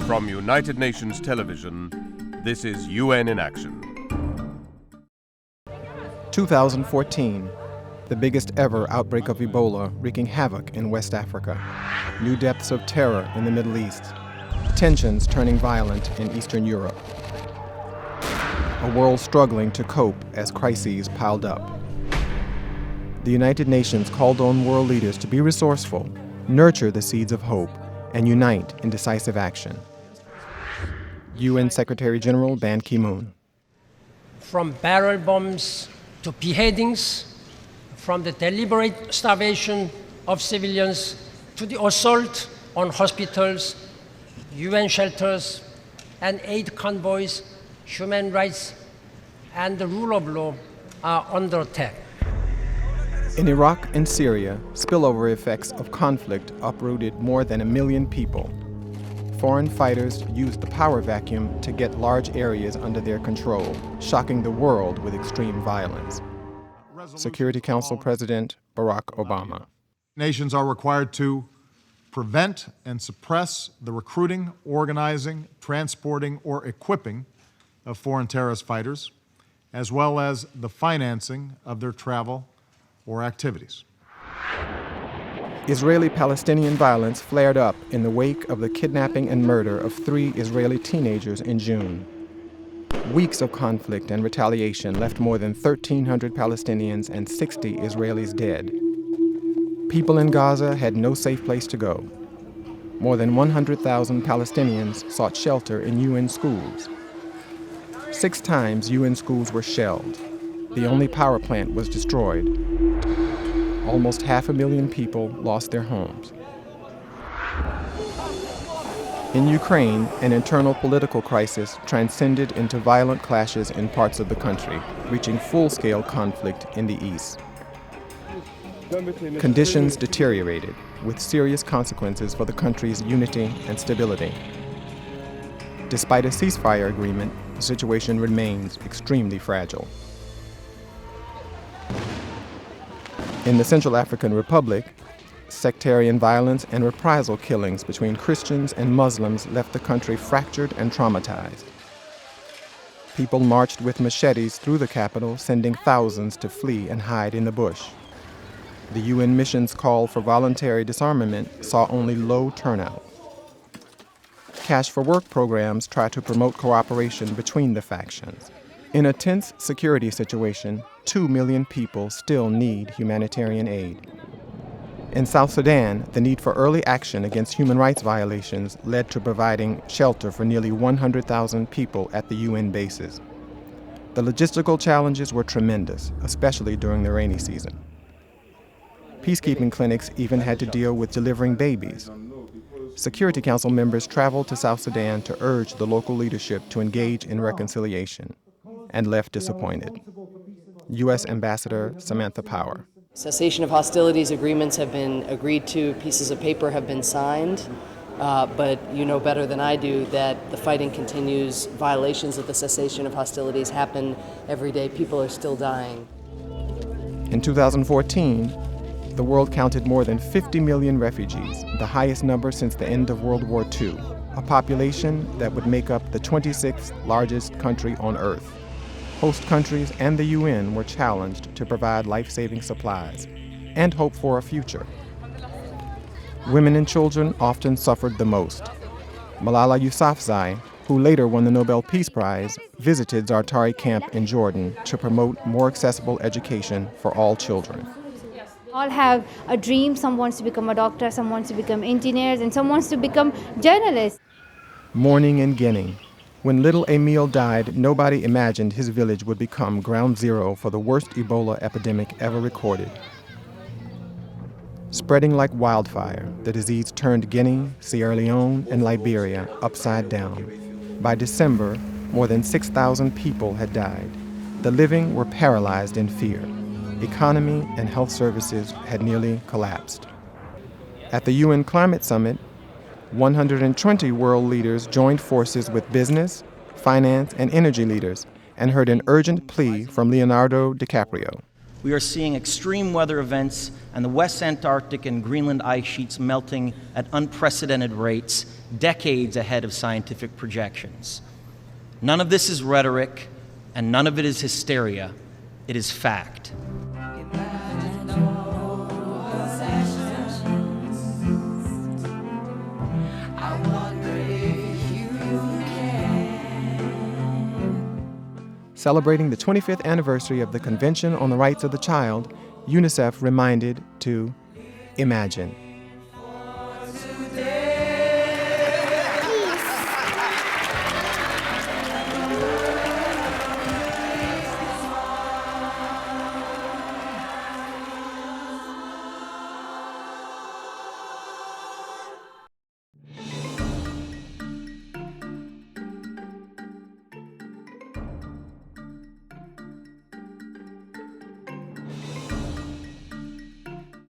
From United Nations Television, this is UN in Action. 2014, the biggest ever outbreak of Ebola wreaking havoc in West Africa. New depths of terror in the Middle East. Tensions turning violent in Eastern Europe. A world struggling to cope as crises piled up. The United Nations called on world leaders to be resourceful, nurture the seeds of hope, and unite in decisive action. UN Secretary General Ban Ki-moon. From barrel bombs to beheadings, from the deliberate starvation of civilians to the assault on hospitals, UN shelters, and aid convoys, human rights and the rule of law are under attack. In Iraq and Syria, spillover effects of conflict uprooted more than 1 million people. Foreign fighters used the power vacuum to get large areas under their control, shocking the world with extreme violence. Security Council President Barack Obama. Nations are required to prevent and suppress the recruiting, organizing, transporting, or equipping of foreign terrorist fighters, as well as the financing of their travel or activities. Israeli-Palestinian violence flared up in the wake of the kidnapping and murder of 3 Israeli teenagers in June. Weeks of conflict and retaliation left more than 1,300 Palestinians and 60 Israelis dead. People in Gaza had no safe place to go. More than 100,000 Palestinians sought shelter in UN schools. 6 times UN schools were shelled. The only power plant was destroyed. Almost 500,000 people lost their homes. In Ukraine, an internal political crisis transcended into violent clashes in parts of the country, reaching full-scale conflict in the east. Conditions deteriorated, with serious consequences for the country's unity and stability. Despite a ceasefire agreement, the situation remains extremely fragile. In the Central African Republic, sectarian violence and reprisal killings between Christians and Muslims left the country fractured and traumatized. People marched with machetes through the capital, sending thousands to flee and hide in the bush. The UN mission's call for voluntary disarmament saw only low turnout. Cash for Work programs try to promote cooperation between the factions. In a tense security situation, 2 million people still need humanitarian aid. In South Sudan, the need for early action against human rights violations led to providing shelter for nearly 100,000 people at the UN bases. The logistical challenges were tremendous, especially during the rainy season. Peacekeeping clinics even had to deal with delivering babies. Security Council members traveled to South Sudan to urge the local leadership to engage in reconciliation, and left disappointed. U.S. Ambassador Samantha Power. Cessation of hostilities agreements have been agreed to, pieces of paper have been signed, but you know better than I do that the fighting continues, violations of the cessation of hostilities happen every day, people are still dying. In 2014, the world counted more than 50 million refugees, the highest number since the end of World War II, a population that would make up the 26th largest country on Earth. Host countries and the UN were challenged to provide life-saving supplies and hope for a future. Women and children often suffered the most. Malala Yousafzai, who later won the Nobel Peace Prize, visited Zartari camp in Jordan to promote more accessible education for all children. All have a dream. Some wants to become a doctor, some wants to become engineers, and some wants to become journalists. Mourning in Guinea. When little Emile died, nobody imagined his village would become ground zero for the worst Ebola epidemic ever recorded. Spreading like wildfire, the disease turned Guinea, Sierra Leone, and Liberia upside down. By December, more than 6,000 people had died. The living were paralyzed in fear. Economy and health services had nearly collapsed. At the UN Climate Summit, 120 world leaders joined forces with business, finance, and energy leaders and heard an urgent plea from Leonardo DiCaprio. We are seeing extreme weather events and the West Antarctic and Greenland ice sheets melting at unprecedented rates, decades ahead of scientific projections. None of this is rhetoric, and none of it is hysteria. It is fact. Celebrating the 25th anniversary of the Convention on the Rights of the Child, UNICEF reminded to imagine.